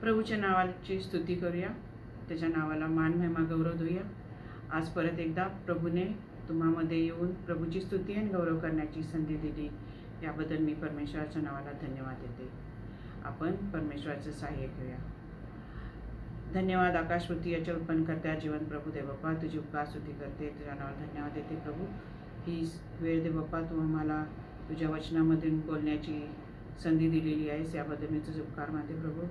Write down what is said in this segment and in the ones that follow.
प्रभूच्या नावाची स्तुती करूया, त्याच्या नावाला मान महिमा गौरव देऊया. आज परत एकदा प्रभूने तुम्हामध्ये येऊन प्रभूची स्तुती आणि गौरव करण्याची संधी दिली, याबद्दल मी परमेश्वराच्या नावाला धन्यवाद देते. आपण परमेश्वराचं सहाय्य घेऊया. धन्यवाद आकाशवृत्ती याच्या उत्पन्न करत्या जीवन प्रभू दे बाप्पा, तुझी उपकार स्तुती करते, तुझ्या नावाला धन्यवाद देते. प्रभू, ही वेळ दे बाप्पा, तू आम्हाला तुझ्या वचनामधून बोलण्याची संधी दिलेली आहेस, याबद्दल मी तुझे उपकार मानते. प्रभू,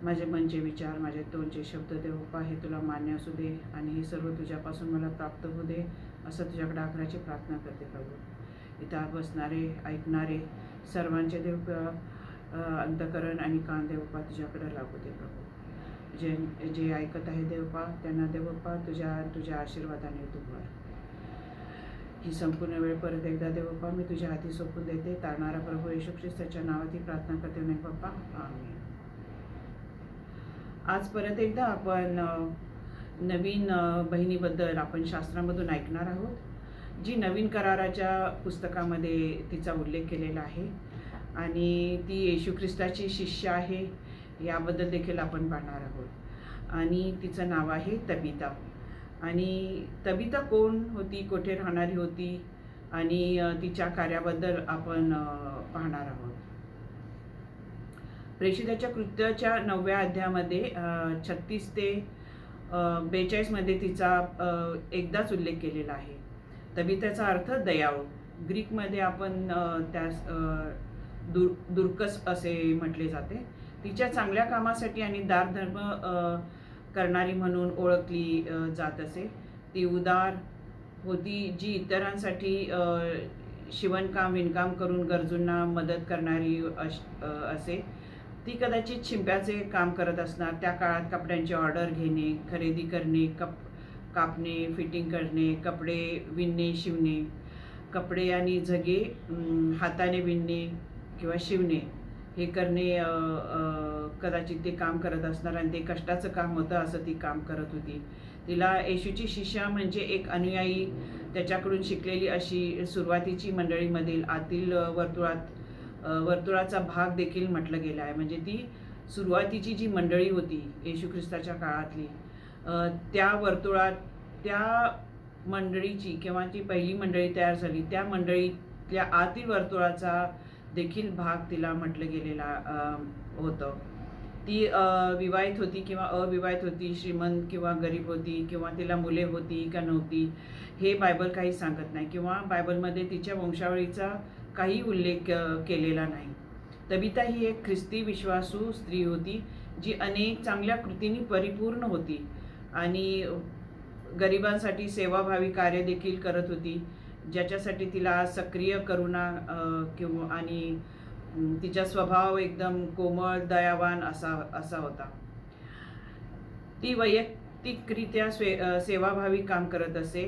माझे मनचे विचार, माझे तोंडचे शब्द दे बाप्पा, हे तुला मान्य असू दे आणि हे सर्व तुझ्यापासून मला प्राप्त होऊ दे, असं तुझ्याकडे आग्रहाची प्रार्थना करते. प्रभू, इथं बसणारे ऐकणारे सर्वांचे देव अंतकरण आणि कान देव बाप्पा तुझ्याकडे लागू दे. प्रभू, जे ऐकत आहे देवपा त्यांना देवपा तुझ्या आशीर्वादाने तू भर. ही संपूर्ण वेळ परत एकदा देवपा मी तुझ्या हाती सोपून देते. तारणारा प्रभू येशू ख्रिस्ताच्या नावात ही प्रार्थना करते नाही बाप्पा, आमेन. आज परत एकदा आपण नवीन बहिणीबद्दल आपण शास्त्रामधून ऐकणार आहोत, जी नवीन कराराच्या पुस्तकामध्ये तिचा उल्लेख केलेला आहे आणि ती येशू ख्रिस्ताची शिष्य आहे, याबद्दल देखील आपण पाहणार आहोत. आणि तिचं नाव आहे तबीता. आणि तबीता कोण होती, कुठे राहणारी होती आणि तिच्या कार्याबद्दल आपण पाहणार आहोत. प्रेषिताच्या कृत्याच्या 9व्या अध्यायामध्ये 36 ते 42 मध्ये तिचा एकदाच उल्लेख केलेला आहे. तबीताचा अर्थ दयाळू. ग्रीकमध्ये आपण त्यास दुर्कस असे म्हटले जाते. तिच्या चांगल्या कामासाठी आणि दानधर्म करणारी म्हणून ओळखली जात असे. ती उदार होती, जी इतरांसाठी शिवणकाम विणकाम करून गरजूंना मदत करणारी असे. ती कदाचित शिंप्याचे काम करत असणार. त्या काळात कपड्यांची ऑर्डर घेणे, खरेदी करणे, कापणे, फिटिंग करणे, कपडे विणणे, शिवणे, कपडे आणि झगे हाताने विणणे किंवा शिवणे हे करणे कदाचित ते काम करत असणार आणि ते कष्टाचं काम होतं, असं ती काम करत होती. तिला येशूची शिष्या म्हणजे एक अनुयायी, त्याच्याकडून शिकलेली अशी सुरुवातीची मंडळीमधील आतील वर्तुळाचा भाग देखील म्हटलं गेलं आहे. म्हणजे ती सुरुवातीची जी मंडळी होती येशू ख्रिस्ताच्या काळातली, त्या वर्तुळात त्या मंडळीची किंवा ती पहिली मंडळी तयार झाली, त्या मंडळीतल्या आतील वर्तुळाचा देखील भाग तिला म्हटलं गेलेला होतं. ती विवाहित होती किंवा अविवाहित होती, श्रीमंत किंवा गरीब होती, किंवा तिला मुले होती का नव्हती हे बायबल काही सांगत नाही, किंवा बायबलमध्ये तिच्या वंशावळीचा काही उल्लेख केलेला नाही. तबीता ही एक ख्रिस्ती विश्वासू स्त्री होती, जी अनेक चांगल्या कृतींनी परिपूर्ण होती आणि गरिबांसाठी सेवाभावी कार्य देखील करत होती, ज्याच्यासाठी तिला सक्रिय करुणा किंवा आणि तिचा स्वभाव एकदम कोमळ दयावान असा होता. ती वैयक्तिकरित्या सेवाभावी काम करत असे.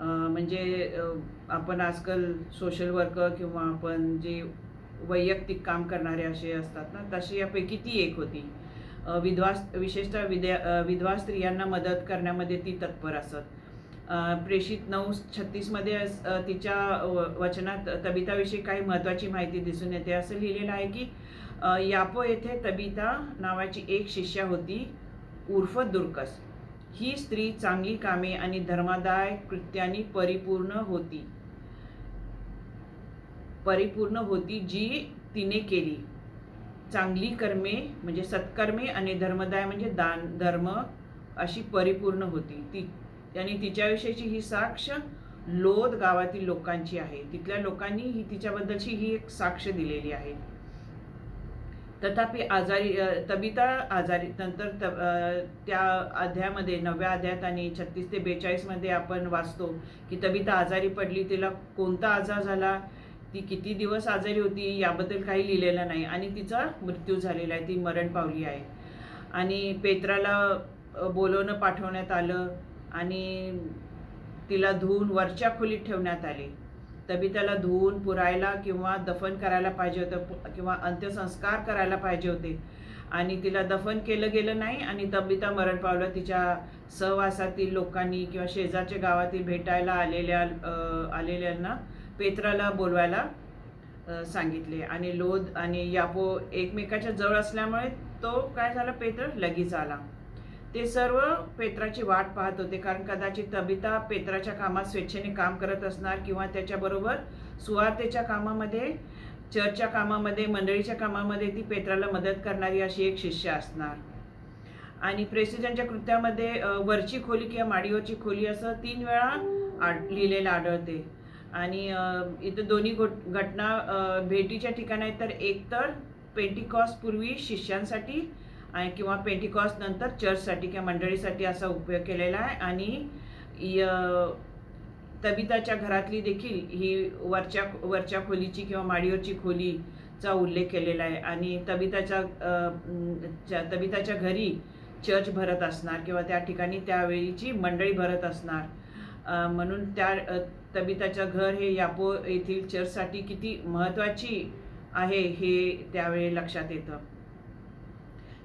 म्हणजे आपण आजकाल सोशल वर्कर किंवा आपण जे वैयक्तिक काम करणारे असे असतात ना, तशी यापैकी ती एक होती. विशेषतः विधवा स्त्रियांना मदत करण्यामध्ये ती तत्पर असत. प्रेषित 9:36 मध्ये तिच्या वचनात तबीताविषयी काही महत्त्वाची माहिती दिसून येते. असं लिहिलेलं आहे की यापो येथे तबीता नावाची एक शिष्या होती, उर्फ दुर्कस. ही स्त्री चांगली कामे आणि धर्मादाय कृत्यांनी परिपूर्ण होती जी तिने केली. चांगली कर्मे म्हणजे सत्कर्मे आणि धर्मदाय म्हणजे दान धर्म अशी परिपूर्ण होती ती. आणि तिच्याविषयीची ही साक्ष लोद गावातील लोकांची आहे. तिथल्या लोकांनी ही तिच्याबद्दलची ही एक साक्ष दिलेली आहे. तथापि तबीता आजारी नंतर त्या अध्यायामध्ये 9व्या अध्यायात आणि 36 ते 42 मध्ये आपण वाचतो की तबीता आजारी पडली. तिला कोणता आजार झाला, ती किती दिवस आजारी होती याबद्दल काही लिहिलेलं नाही आणि तिचा मृत्यू झालेला आहे, ती मरण पावली आहे. आणि पेत्राला बोलवणं पाठवण्यात आलं आणि तिला धुवून वरच्या खोलीत ठेवण्यात आले. तबीताला धुवून पुरायला किंवा दफन करायला पाहिजे होतं किंवा अंत्यसंस्कार करायला पाहिजे होते आणि तिला दफन केलं गेलं नाही आणि तबीता मरण पावलं. तिच्या सहवासातील लोकांनी किंवा शेजारच्या गावातील भेटायला आलेल्यांना पेत्राला बोलवायला सांगितले आणि लोद आणि यापो एकमेकाच्या जवळ असल्यामुळे तो काय झाला, पेत्र लगेच आला. ते सर्व पेत्राची वाट पाहत होते, कारण कदाचित तबिता पेत्राच्या कामात स्वेच्छेने काम करत असणार किंवा त्याच्याबरोबर सुवार्तेच्या कामामध्ये, चर्चच्या कामामध्ये, मंडळीच्या कामामध्ये ती पेत्राला मदत करणारी अशी एक शिष्य असणार. आणि प्रेसिडेंटच्या कृत्यामध्ये वरची खोली किंवा माडीवरची खोली असं 3 वेळा लिहिलेलं आढळते. आणि इथं दोन्ही घटना भेटीच्या ठिकाणी आहेत. तर एक तर पेंटिकॉस्ट पूर्वी शिष्यांसाठी किंवा पेंटिकॉस्ट नंतर चर्चसाठी किंवा मंडळीसाठी असा उपयोग केलेला आहे. आणि तबिताच्या घरातली देखील ही वरच्या खोलीची किंवा माडीवरची खोलीचा उल्लेख केलेला आहे. आणि तबिताच्या घरी चर्च भरत असणार किंवा त्या ठिकाणी त्यावेळीची मंडळी भरत असणार. म्हणून त्या तबिताचं घर हे यापो येथील चर्चसाठी किती महत्त्वाची आहे हे त्यावेळी लक्षात येतं.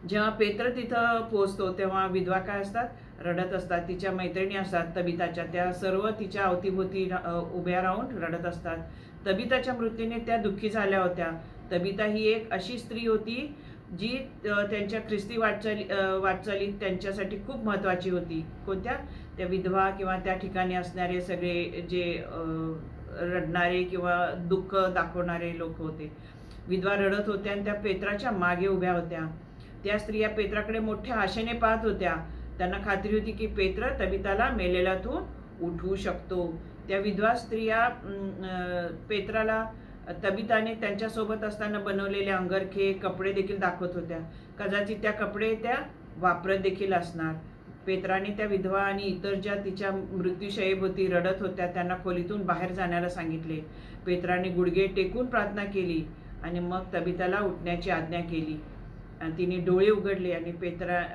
जेव्हा पेत्र तिथं पोहोचतो तेव्हा विधवा काय असतात, रडत असतात. तिच्या मैत्रिणी असतात तबिताच्या, त्या सर्व तिच्या अवतीभोवती उभ्या राहून रडत असतात. तबिताच्या मृत्यूने त्या दुःखी झाल्या होत्या. तबिता ही एक अशी स्त्री होती जी त्यांच्या ख्रिस्ती वाटचालीत त्यांच्यासाठी खूप महत्त्वाची होती. कोणत्या? त्या विधवा किंवा त्या ठिकाणी असणारे सगळे जे रडणारे किंवा दुःख दाखवणारे लोक होते. विधवा रडत होत्या आणि त्या पेत्राच्या मागे उभ्या होत्या. त्या स्त्रिया पेत्राकडे मोठ्या आशेने पाहत होत्या. त्यांना खात्री होती की पेत्र तबिताला मेलेल्यातून उठवू शकतो. त्या विधवा स्त्रिया पेत्राला तबिताने त्यांच्यासोबत असताना बनवलेले अंगरखे, कपडे देखील दाखवत होत्या. कदाचित त्या कपडे त्या वापरत देखील असणार. पेत्राने त्या विधवा आणि इतर ज्या तिच्या मृत्यूशयीभोवती रडत होत्या त्यांना खोलीतून बाहेर जाण्याला सांगितले. पेत्राने गुडघे टेकून प्रार्थना केली आणि मग तबिताला उठण्याची आज्ञा केली. आणि तिने डोळे उघडले आणि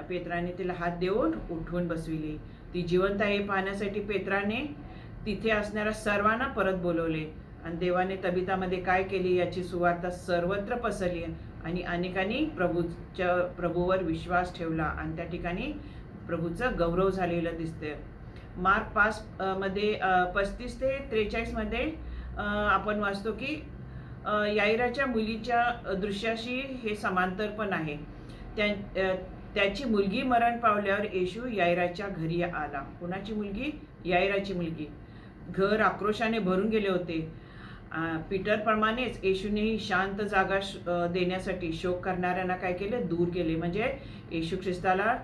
पेत्राने तिला हात देऊन उठवून बसविले. ती जिवंत आहे पाहण्यासाठी पेत्राने तिथे असणाऱ्या सर्वांना परत बोलवले. आणि देवाने तबितामध्ये काय केले याची सुवार्ता सर्वत्र पसरली आणि अनेकांनी प्रभूवर विश्वास ठेवला आणि त्या ठिकाणी प्रभूचं गौरव झालेलं दिसते. मार्क 5 मध्ये 35 ते 43 मध्ये आपण वाचतो की याईराच्या मुलीच्या दृश्याशी हे समांतर पण आहे. त्याची मुलगी मरण पावल्यावर येशू याईराच्या घरी आला. कोणाची मुलगी? याईराची मुलगी. घर आक्रोशाने भरून गेले होते. पीटरप्रमाणेच येशूनेही शांत जागा देण्यासाठी शोक करणाऱ्यांना काय केले? दूर केले. म्हणजे येशू ख्रिस्ताला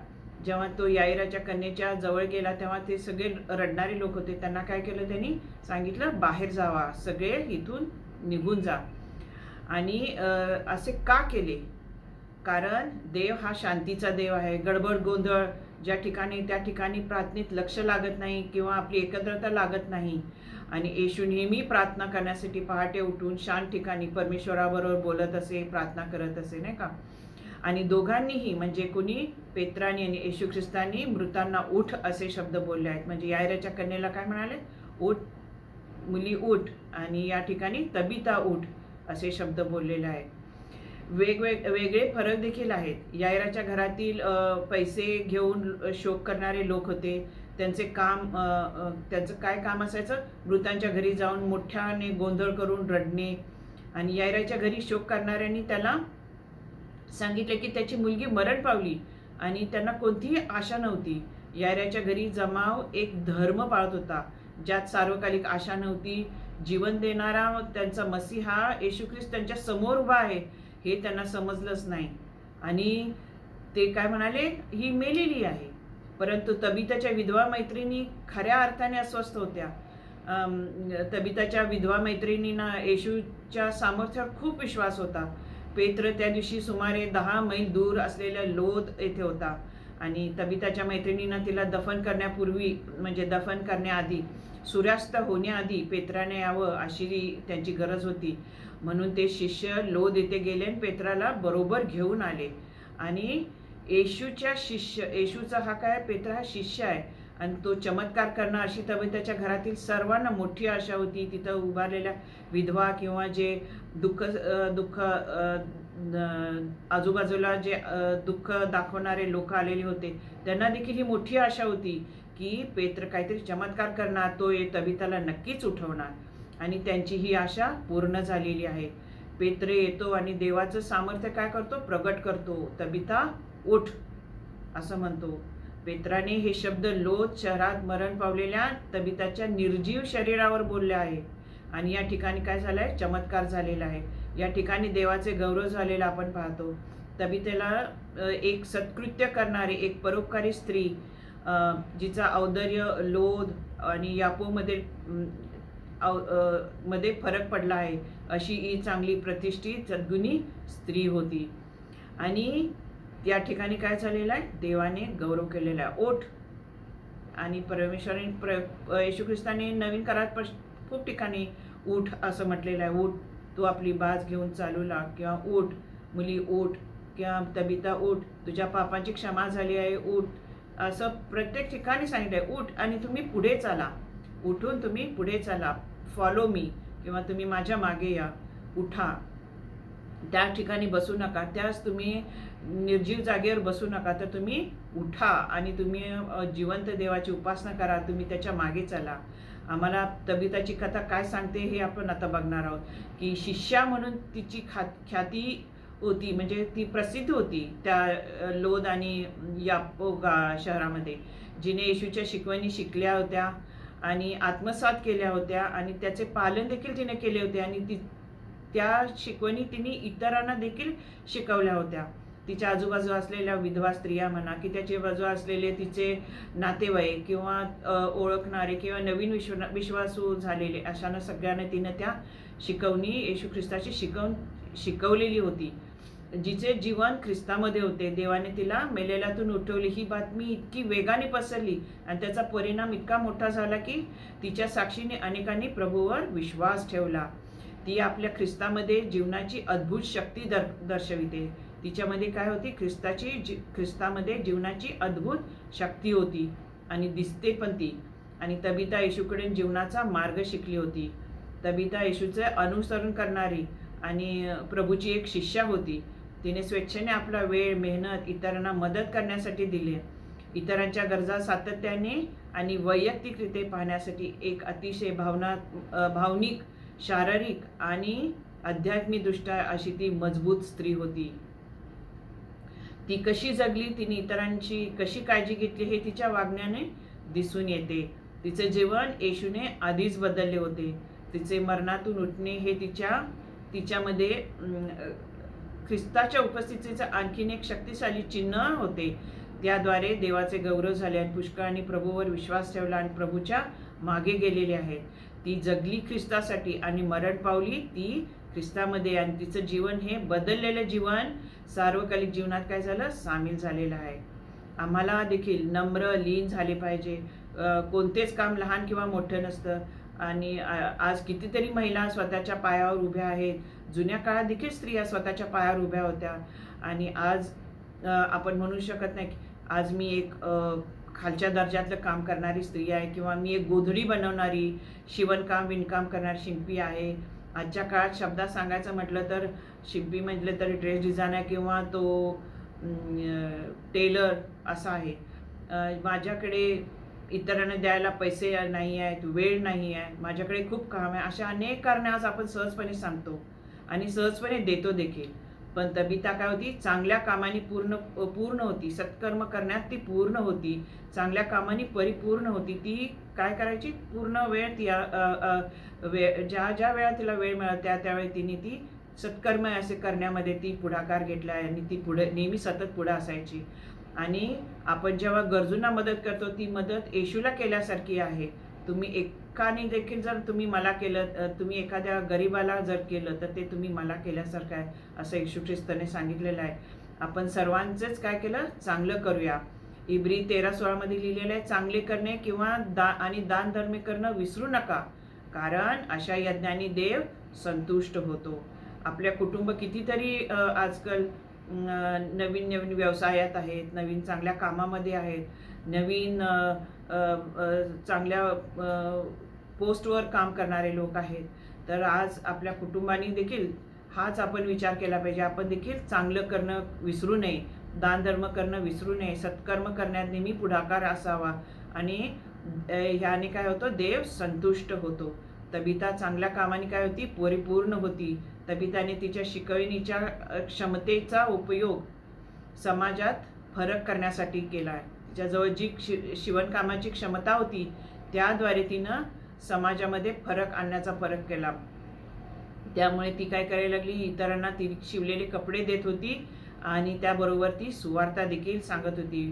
जेव्हा तो याईराच्या कन्येच्या जवळ गेला तेव्हा ते सगळे रडणारे लोक होते. त्यांना काय केलं? त्यांनी सांगितलं बाहेर जावा, सगळे इथून निघून जा. आणि असे का केले? कारण देव हा शांतीचा देव आहे. गडबड गोंधळ ज्या ठिकाणी त्या ठिकाणी प्रार्थनेत लक्ष लागत नाही किंवा आपली एकत्रता लागत नाही. आणि येशू नेहमी प्रार्थना करण्यासाठी पहाटे उठून शांत ठिकाणी परमेश्वराबरोबर बोलत असे, प्रार्थना करत असे, नाही का? आणि दोघांनीही म्हणजे कुणी? पेत्रानी आणि येशू ख्रिस्तांनी मृतांना उठ असे शब्द बोलले आहेत. म्हणजे याईराच्या कन्येला काय म्हणाले? उठ मुली उठ. आणि या ठिकाणी तबिता उठ असे शब्द बोललेले आहेत. वेगळे फरक देखील आहेत. याईराच्या घरातील पैसे घेऊन शोक करणारे लोक होते. त्यांचं काय काम असायचं? मृतांच्या घरी जाऊन मोठ्याने गोंधळ करून रडणे. आणि याईराच्या घरी शोक करणाऱ्यांनी त्याला सांगितले की त्याची मुलगी मरण पावली आणि त्यांना कोणतीही आशा नव्हती. याईराच्या घरी जमाव एक धर्म पाळत होता ज्यात सार्वकालिक आशा नव्हती. जीवन देणारा त्यांचा मसीहा येशू ख्रिस्त त्यांच्या समोर उभा आहे हे त्यांना समजलंच नाही. आणि ते काय म्हणाले? ही मेलेली आहे. परंतु तबिताच्या विधवा मैत्रिणी खऱ्या अर्थाने अस्वस्थ होत्या. तबिताच्या विधवा मैत्रिणींना येशूच्या सामर्थ्यावर खूप विश्वास होता. पेत्र त्या दिवशी सुमारे 10 मैल दूर असलेल्या लोद येथे होता आणि तबिताच्या मैत्रिणींना तिला दफन करण्यापूर्वी म्हणजे दफन करण्याआधी सूर्यास्त होण्याआधी पेत्राने यावं अशी त्यांची गरज होती. म्हणून ते शिष्य लोद येथे गेले आणि पेत्राला बरोबर घेऊन आले. आणि येशूचा हा काय? पेत्र हा शिष्य आहे आणि तो चमत्कार करणं अशी तबिताच्या घरातील सर्वांना मोठी आशा होती. तिथं उभारलेल्या विधवा किंवा जे दुःख आजूबाजूला जे दुःख दाखवणारे लोक आलेले होते त्यांना देखील ही मोठी आशा होती की पेत्र काहीतरी चमत्कार करणार, तो तबिताला नक्कीच उठवणार. आणि त्यांची ही आशा पूर्ण झालेली आहे. पेत्रे येतो आणि देवाचं सामर्थ्य काय करतो, प्रगट करतो. तबिता उठ असं म्हणतो. पेत्राने हे शब्द लोद शहरात मरण पावलेल्या तबिताच्या निर्जीव शरीरावर बोलले आहे. आणि या ठिकाणी काय झालंय, चमत्कार झालेला आहे. या ठिकाणी देवाचे गौरव झालेला आपण पाहतो. तबितेला एक सत्कृत्य करणारी, एक परोपकारी स्त्री, जिचा औदार्य लोद आणि यापोमध्ये मध्ये फरक पडला आहे, अशी ही चांगली प्रतिष्ठित सद्गुणी स्त्री होती. आणि या ठिकाणी काय झालेलं आहे, देवाने गौरव केलेला आहे. ओठ आणि परमेश्वराने येशू ख्रिस्ताने नवीन करारात खूप ठिकाणी उठ असं म्हटलेलं आहे. उठ, तू आपली बाज घेऊन चालू लाग, किंवा उठ मुली उठ, किंवा तबिता उठ, तुझ्या पापांची क्षमा झाली आहे, उठ, असं प्रत्येक ठिकाणी सांगितलं आहे. उठ आणि तुम्ही पुढे चाला. उठून तुम्ही पुढे चाला, फॉलो मी, किंवा तुम्ही माझ्या मागे या, उठा. त्या ठिकाणी बसू नका, त्याच तुम्ही निर्जीव जागेवर बसू नका, तर तुम्ही उठा आणि तुम्ही जिवंत देवाची उपासना करा, तुम्ही त्याच्या मागे चला. आम्हाला तबिताची कथा काय सांगते हे आपण आता बघणार आहोत, की शिष्या म्हणून तिची ख्याती होती, म्हणजे ती प्रसिद्ध होती त्या लोद आणि याप्पो शहरामध्ये, जिने येशूच्या शिकवणी शिकल्या होत्या आणि आत्मसात केल्या होत्या आणि त्याचे पालन देखील तिने केले होते. आणि त्या शिकवणी तिने इतरांना देखील शिकवल्या होत्या. तिच्या आजूबाजू असलेल्या विधवा स्त्रिया म्हणा, की त्याच्या बाजू असलेले तिचे नातेवाईक किंवा ओळखणारे किंवा नवीन विश्वासू झालेले, अशांना सगळ्यांना तिनं त्या शिकवणी येशू ख्रिस्ताची शिकवलेली होती. जिचे जीवन ख्रिस्तामध्ये होते. देवाने तिला मेलेल्यातून उठवली. ही बातमी इतकी वेगाने पसरली आणि त्याचा परिणाम इतका मोठा झाला की तिच्या साक्षीने अनेकांनी प्रभूवर विश्वास ठेवला. ती आपल्या ख्रिस्तामध्ये जीवनाची अद्भुत शक्ती दर्शविते. तिच्यामध्ये काय होती, ख्रिस्तामध्ये जीवनाची अद्भुत शक्ती होती आणि दिसते पण ती. आणि तबिता येशूकडे जीवनाचा मार्ग शिकली होती. तबिता येशूचे अनुसरण करणारी आणि प्रभूची एक शिष्या होती. तिने स्वेच्छेने आपला वेळ, मेहनत इतरांना मदत करण्यासाठी दिली. इतरांच्या गरजा सातत्याने आणि वैयक्तिकरित्या पाहण्यासाठी एक अतिशय भावनिक, शारीरिक आणि आध्यात्मिकदृष्ट्या अशी ती मजबूत स्त्री होती. ती कशी जगली, तिने इतरांची कशी काळजी घेतली हे तिच्या वागण्याने दिसून येते. तिचे जीवन येशूने आधीच बदलले होते. तिचे मरणातून उठणे हे तिच्यामध्ये ख्रिस्ताच्या उपस्थितीचं आणखीन एक शक्तिशाली चिन्ह होते. त्याद्वारे देवाचे गौरव झाले आहेत. पुष्कळांनी प्रभूवर विश्वास ठेवला आणि प्रभूच्या मागे गेलेले आहेत. ती जगली ख्रिस्तासाठी आणि मरण पावली ती ख्रिस्तामध्ये, आणि तिचं जीवन हे बदललेलं जीवन सार्वकालिक जीवनात काय झालं, सामील झालेलं आहे. आम्हाला देखील नम्र, लीन झाले पाहिजे. कोणतेच काम लहान किंवा मोठं नसतं. आणि आज कितीतरी महिला स्वतःच्या पायावर उभ्या आहेत. जुन्या काळात देखील स्त्रिया स्वतःच्या पायावर उभ्या होत्या. आणि आज आपण म्हणू शकत नाही की आज मी एक खालच्या दर्जातलं काम करणारी स्त्री आहे, किंवा मी एक गोधडी बनवणारी, शिवणकाम विणकाम करणारी शिंपी आहे. आजच्या काळात शब्दात सांगायचं म्हटलं तर शिंपी म्हटलं तरी ड्रेस डिझायनर किंवा तो टेलर असा आहे. माझ्याकडे इतरांना द्यायला पैसे नाही आहेत, वेळ नाही आहे, माझ्याकडे खूप काम आहे, अशा अनेक कारणे आज आपण सहजपणे सांगतो आणि सहजपणे देतो देखील. पण तबिता काय होती, चांगल्या कामाने पूर्ण होती. सत्कर्म करण्यात ती पूर्ण होती. चांगल्या कामाने परिपूर्ण होती. ती काय करायची, पूर्ण वेळ ती ज्या वेळा तिला वेळ मिळाला त्यावेळी तिने ती सत्कर्म असे करण्यामध्ये ती पुढाकार घेतला आणि ती पुढे नेहमी सतत पुढे असायची. आणि आपण जेव्हा गरजूंना मदत करतो ती मदत येशूला केल्यासारखी आहे. तुम्ही एकाने देखील जर तुम्ही मला केलं, तुम्ही एखाद्या गरीबाला जर केलं तर ते तुम्ही मला केल्यासारखं आहे, असं येशू ख्रिस्ताने सांगितलेलं आहे. आपण सर्वांचंच काय केलं, चांगलं करूया. इब्री 13:16 मध्ये लिहिलेलं आहे, चांगले करणे किंवा आणि दान धर्म करणं विसरू नका, कारण अशा यज्ञाने देव संतुष्ट होतो. आपल्या कुटुंब कितीतरी आजकाल नवीन नवीन व्यवसायात आहेत, नवीन चांगल्या कामामध्ये आहेत, नवीन चांगल्या पोस्टवर काम करणारे लोक आहेत. तर आज आपल्या कुटुंबाने देखील हाच आपण विचार केला पाहिजे. आपण देखील चांगलं करणं विसरू नये, दानधर्म करणं विसरू नये, सत्कर्म करण्यात नेहमी पुढाकार असावा. आणि ह्याने काय होतं, देव संतुष्ट होतो. तबिता चांगल्या कामाने काय होती, परिपूर्ण होती. तबिताने तिच्या शिकवणीच्या क्षमतेचा उपयोग समाजात फरक करण्यासाठी केला आहे. तिच्याजवळ जी शिवणकामाची क्षमता होती त्याद्वारे तिनं समाजामध्ये फरक आणण्याचा फरक केला. त्यामुळे ती काय करायला लागली, इतरांना ती शिवलेले कपडे देत होती आणि त्याबरोबर ती सुवार्ता देखील सांगत होती.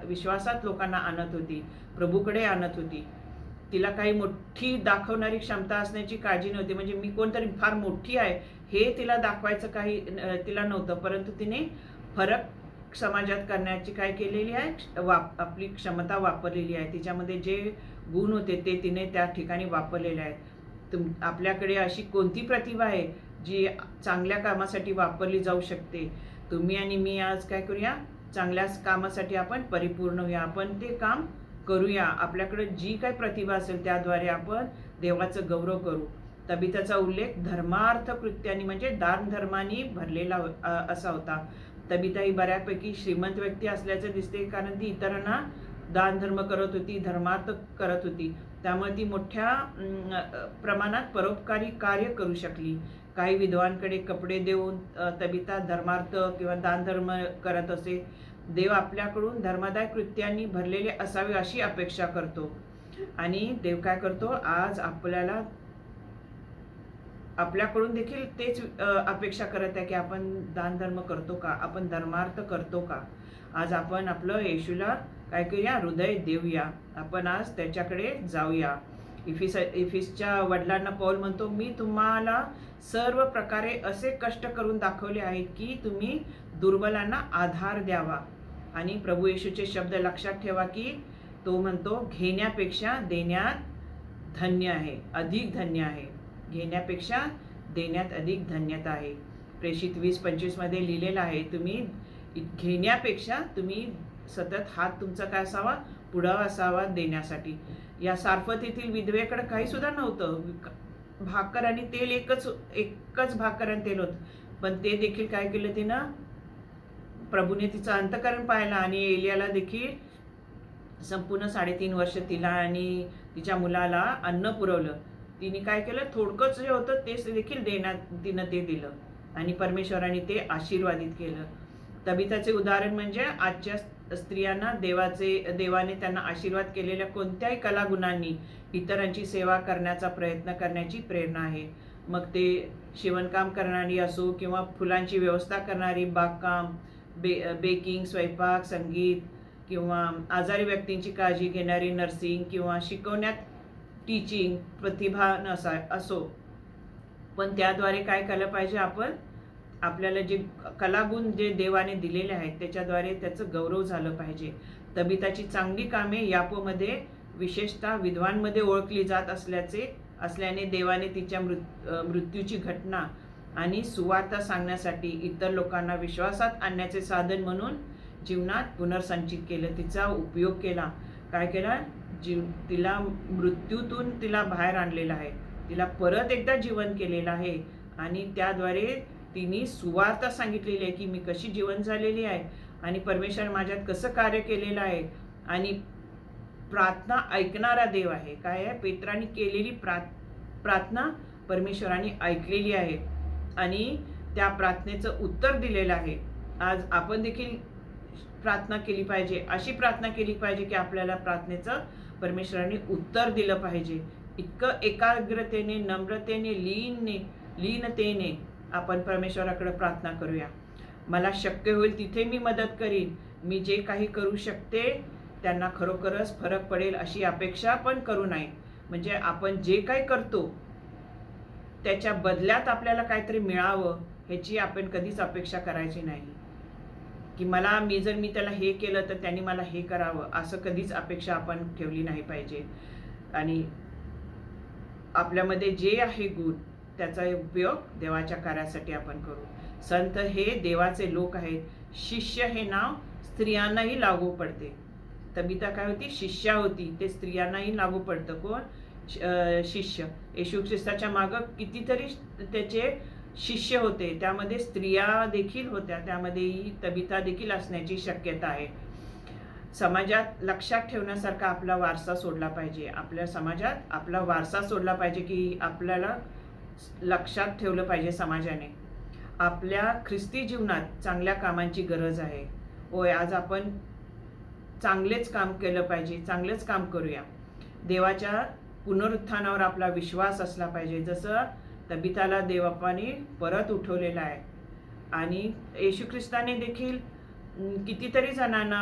विश्वासात लोकांना आणत होती, प्रभूकडे आणत होती. तिला काही मोठी दाखवणारी क्षमता असण्याची काळजी नव्हती. म्हणजे मी कोणतरी फार मोठी आहे हे तिला दाखवायचं काही तिला नव्हतं, परंतु तिने फरक समाजात करण्याची काय केलेली आहे, आपली क्षमता वापरलेली आहे. तिच्यामध्ये जे गुण होते ते तिने त्या ठिकाणी वापरलेले आहेत. आपल्याकडे अशी कोणती प्रतिभा आहे जी चांगल्या कामासाठी वापरली जाऊ शकते? तुम्ही आणि मी आज काय करूया, चांगल्या कामासाठी आपण परिपूर्ण होऊया, आपण ते काम करूया. आपल्याकडे जी काय प्रतिभा असेल त्याद्वारे आपण देवाचं गौरव करू. तबिताचा उल्लेख धर्मार्थ कृत्यानी म्हणजे दान धर्मानी भरलेला असा होता. तबिता ही बऱ्यापैकी श्रीमंत व्यक्ती असल्याचं दिसते, कारण ती इतरांना दान धर्म करत होती, धर्मार्थ करत होती. त्यामुळे ती मोठ्या प्रमाणात परोपकारी कार्य करू शकली. काही विधवांकडे कपडे देऊन तबिता धर्मार्थ किंवा दानधर्म करत असे. देव आपल्याकडून धर्मदाय कृत्यांनी भरलेले असावे अशी अपेक्षा करतो. आणि देव काय करतो, आज आपल्याकडून देखील तेच अपेक्षा करत आहे की आपण दानधर्म करतो का, आपण धर्मार्थ करतो का. आज आपण आपलं येशूला काय करूया, हृदय देऊया, आपण आज त्याच्याकडे जाऊया. इफिसच्या वडिलांना पौल म्हणतो, मी तुम्हाला सर्व प्रकारे असे कष्ट करून दाखवले आहेत की तुम्ही दुर्बलांना आधार द्यावा. आणि प्रभू येशूचे शब्द लक्षात ठेवा की तो म्हणतो, घेण्यापेक्षा देण्यात धन्य आहे, अधिक धन्य आहे. घेण्यापेक्षा देण्यात अधिक धन्यता आहे. प्रेषित 20:25 मध्ये लिहिलेलं आहे, तुम्ही घेण्यापेक्षा तुम्ही सतत हात तुमचा काय असावा, पुढं असावा देण्यासाठी. या सारफतीतील विधवेकडे काही सुद्धा नव्हतं. भाकर आणि तेल एकच भाकर आणि तेल होतं, पण ते देखील काय केलं तिनं, प्रभूने तिचं अंतःकरण पाहिलं आणि एलियाला देखील संपूर्ण 3.5 वर्ष तिला आणि तिच्या मुलाला अन्न पुरवलं. तिने काय केलं, थोडकंच जे होतं तेच देखील तिनं ते दिलं आणि परमेश्वराने ते आशीर्वादित केलं. तबिताचे उदाहरण म्हणजे आजच्या स्त्रियांना देवाने त्यांना आशीर्वाद केलेल्या कोणत्याही कलागुणांनी इतरांची सेवा करण्याचा प्रयत्न करण्याची प्रेरणा आहे. मग ते शिवणकाम करणारी असो किंवा फुलांची व्यवस्था करणारी, बागकाम, बेकिंग, स्वयंपाक, संगीत किंवा आजारी व्यक्तींची काळजी घेणारी नर्सिंग किंवा शिकवण्यात टीचिंग प्रतिभा असो. पण त्याद्वारे काय केलं पाहिजे, आपण आपल्याला जे कलागुण जे देवाने दिलेले आहेत त्याच्याद्वारे त्याचं गौरव झालं पाहिजे. तबिताची चांगली कामे यापोमध्ये विशेषतः विधवांमध्ये ओळखली जात असल्याने देवाने तिच्या मृत्यूची घटना आणि सुवार्ता सांगण्यासाठी इतर लोकांना विश्वासात आणण्याचे साधन म्हणून जीवनात पुनर्संचित केलं, तिचा उपयोग केला. काय केला, तिला मृत्यूतून तिला बाहेर आणलेलं आहे, तिला परत एकदा जीवन केलेलं आहे आणि त्याद्वारे तिने सुवार्ता सांगितलेली आहे की मी कशी जीवन झालेली आहे आणि परमेश्वर माझ्यात कसं कार्य केलेलं आहे. आणि प्रार्थना ऐकणारा देव आहे. काय आहे, पेत्राने केलेली प्रार्थना परमेश्वराने ऐकलेली आहे आणि त्या प्रार्थनेचं उत्तर दिलेलं आहे. आज आपण देखील प्रार्थना केली पाहिजे, अशी प्रार्थना केली पाहिजे की आपल्याला प्रार्थनेचं परमेश्वराने उत्तर दिलं पाहिजे. इतकं एकाग्रतेने, नम्रतेने, लीनतेने आपण परमेश्वराकडे प्रार्थना करूया. मला शक्य होईल तिथे मी मदत करीन, मी जे काही करू शकते त्यांना खरोखरच फरक पडेल अशी अपेक्षा पण करू नये. म्हणजे आपण जे काही करतो त्याच्या बदल्यात आपल्याला काहीतरी मिळावं ह्याची आपण कधीच अपेक्षा करायची नाही. की मी त्याला हे केलं तर त्यांनी मला हे करावं, असं कधीच अपेक्षा आपण ठेवली नाही पाहिजे. आणि आपल्यामध्ये जे आहे गुण त्याचा उपयोग देवाच्या कार्यासाठी आपण करू. संत हे देवाचे लोक आहेत. शिष्य हे नाव स्त्रियांनाही लागू पडते. तबिता काय होती, शिष्या होती. ते स्त्रियांनाही लागू पडतं. कोण, शिष्य. येशू ख्रिस्ताच्या मागं कितीतरी त्याचे शिष्य होते, त्यामध्ये स्त्रिया देखील होत्या, त्यामध्येही तबिता देखील असण्याची शक्यता आहे. समाजात लक्षात ठेवण्यासारखा आपला वारसा सोडला पाहिजे. आपल्या समाजात आपला वारसा सोडला पाहिजे की आपल्याला लक्षात ठेवलं पाहिजे समाजाने. आपल्या ख्रिस्ती जीवनात चांगल्या कामांची गरज आहे. होय, आज आपण चांगलेच काम केलं पाहिजे, चांगलेच काम करूया. देवाच्या पुनरुत्थानावर आपला विश्वास असला पाहिजे. जसं तबिताला देवबापाने परत उठवलेला आहे आणि येशू ख्रिस्ताने देखील कितीतरी जणांना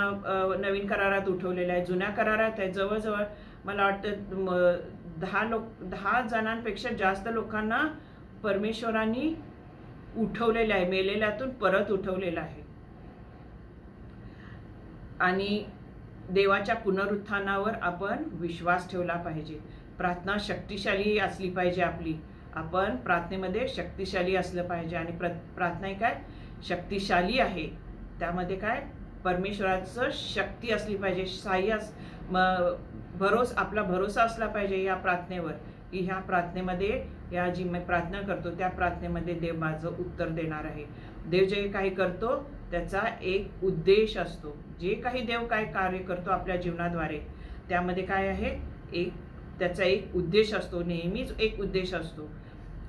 नवीन करारात उठवलेलं आहे. जुन्या करारात आहे जवळजवळ मला वाटतं 10 जणांपेक्षा जास्त लोकांना परमेश्वरांनी उठवलेलं आहे, मेलेल्यातून परत उठवलेलं आहे. आणि देवाच्या पुनरुत्थानावर आपण विश्वास ठेवला पाहिजे. प्रार्थना शक्तिशाली असली पाहिजे आपली. आपण प्रार्थनेमध्ये शक्तिशाली असलं पाहिजे आणि प्रार्थना काय शक्तिशाली आहे. त्यामध्ये काय परमेश्वराचं शक्ती असली पाहिजे, साह्य आपला भरोसा असला पाहिजे या प्रार्थनेवर, की ह्या प्रार्थनेमध्ये या जी मी प्रार्थना करतो त्या प्रार्थनेमध्ये देव माझं उत्तर देणार आहे. देव जे काही करतो त्याचा एक उद्देश असतो. जे काही देव काय कार्य करतो आपल्या जीवनाद्वारे त्यामध्ये काय आहे, त्याचा एक उद्देश असतो, नेहमीच एक उद्देश असतो.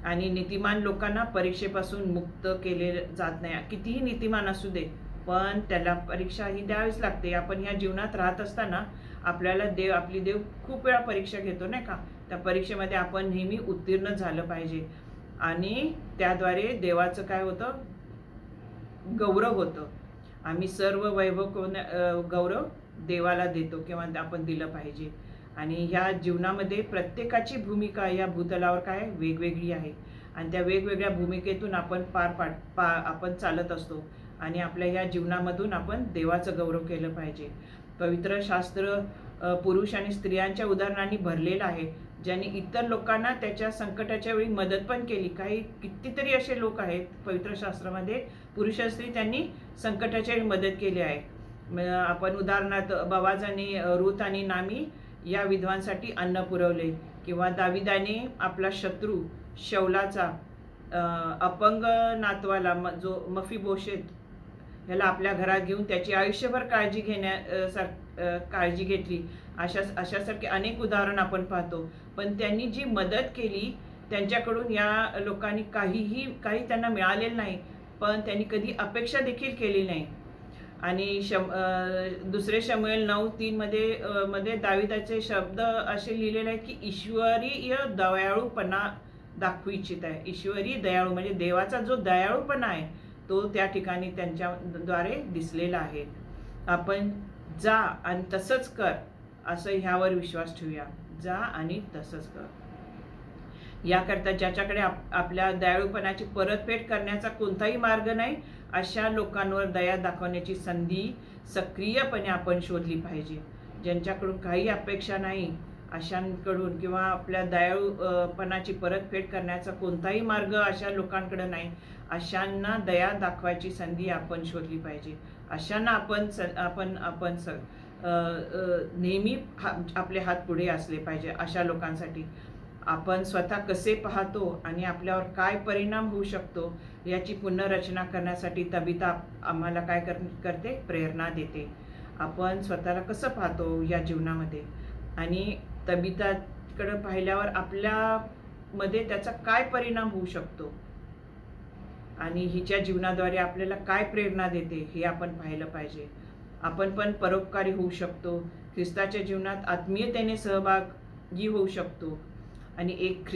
आणि नीतिमान लोकांना परीक्षेपासून मुक्त केले जात नाही. कितीही नीतिमान असू दे पण त्याला परीक्षा ही द्यावीच लागते. आपण ह्या जीवनात राहत असताना आपल्याला आपली देव खूप वेळा परीक्षा घेतो नाही का. त्या परीक्षेमध्ये आपण नेहमी उत्तीर्ण झालं पाहिजे आणि त्याद्वारे देवाचं काय होतं, गौरव होतं. आम्ही सर्व वैभव गौरव देवाला देतो किंवा आपण दिलं पाहिजे. आणि ह्या जीवनामध्ये प्रत्येकाची भूमिका या भूतलावर काय वेगवेगळी आहे आणि त्या वेगवेगळ्या भूमिकेतून आपण आपण चालत असतो आणि आपल्या ह्या जीवनामधून आपण देवाचं गौरव केलं पाहिजे. पवित्र शास्त्र पुरुष आणि स्त्रियांच्या उदाहरणांनी भरलेलं आहे, ज्यांनी इतर लोकांना त्याच्या संकटाच्या वेळी मदत पण केली. कितीतरी असे लोक आहेत पवित्र शास्त्रामध्ये, पुरुष स्त्री त्यांनी संकटाच्या वेळी मदत केली आहे. आपण उदाहरणार्थ बवाजाने रूथ आणि नामी या विधवांसाठी अन्न पुरवले, किंवा दाविदाने आपला शत्रू शौलाचा अपंग नातवाला जो मफीबोशेत ह्याला आपल्या घरात घेऊन त्याची आयुष्यभर काळजी घेतली. अशासारखे अनेक उदाहरण आपण पाहतो. पण त्यांनी जी मदत केली त्यांच्याकडून या लोकांनी काही त्यांना मिळालेलं नाही, पण त्यांनी कधी अपेक्षा देखील केली नाही. आणि दुसरे शमूएल 9:3 मध्ये दाविदाचे शब्द असे लिहिलेले आहेत की ईश्वरीय दयाळूपणा दाखवू इच्छित आहे. ईश्वरी दयाळू म्हणजे देवाचा जो दयाळूपणा आहे तो त्या ठिकाणी त्यांच्याद्वारे दिसलेला आहे. आपण जा आणि तसंच कर असं ह्यावर विश्वास ठेवूया. जा आणि तसंच कर. याकरता ज्याच्याकडे आपल्या दयाळूपणाची परतफेड करण्याचा कोणताही मार्ग नाही अशा लोकांवर दया दाखवण्याची संधी सक्रियपणे आपण शोधली पाहिजे. ज्यांच्याकडून काही अपेक्षा नाही अशांकडून किंवा आपल्या दयाळूपणाची परतफेड करण्याचा कोणताही मार्ग अशा लोकांकडे नाही, अशांना दया दाखवायची संधी आपण शोधली पाहिजे. अशांना आपण नेहमी आपले हात पुढे असले पाहिजे. अशा लोकांसाठी आपण स्वतः कसे पाहतो आणि आपल्यावर काय परिणाम होऊ शकतो याची पुनर्रचना करण्यासाठी तबिता आम्हाला काय करते, प्रेरणा देते. आपण स्वतःला कसं पाहतो या जीवनामध्ये आणि तबिताकडे पाहिल्यावर आपल्यामध्ये त्याचा काय परिणाम होऊ शकतो आणि हिच्या जीवनाद्वारे आपल्याला काय प्रेरणा देते हे आपण पाहिलं पाहिजे. आपण पण परोपकारी होऊ शकतो, ख्रिस्ताच्या जीवनात आत्मीयतेने सहभागी होऊ शकतो आणि एक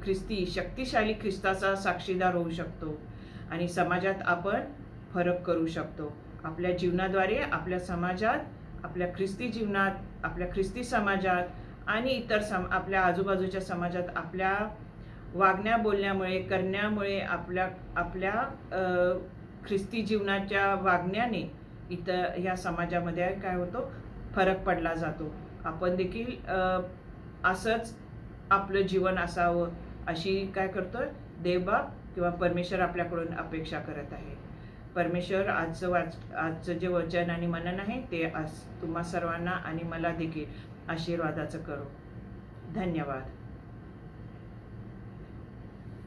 ख्रिस्ती शक्तिशाली ख्रिस्ताचा साक्षीदार होऊ शकतो आणि समाजात आपण फरक करू शकतो. आपल्या जीवनाद्वारे आपल्या समाजात, आपल्या ख्रिस्ती जीवनात, आपल्या ख्रिस्ती समाजात आणि इतर आपल्या आजूबाजूच्या समाजात आपल्या वागण्या बोलण्यामुळे करण्यामुळे आपल्या ख्रिस्ती जीवनाच्या वागण्याने इतर ह्या समाजामध्ये काय होतो, फरक पडला जातो. आपण देखील असंच आपलं जीवन असावं अशी काय करतोय देवबाप किंवा परमेश्वर आपल्याकडून अपेक्षा करत आहे. परमेश्वर आजचं जे वचन आणि मनन आहे ते आज तुम्हा सर्वांना आणि मला देखील आशीर्वादाचं करो. धन्यवाद.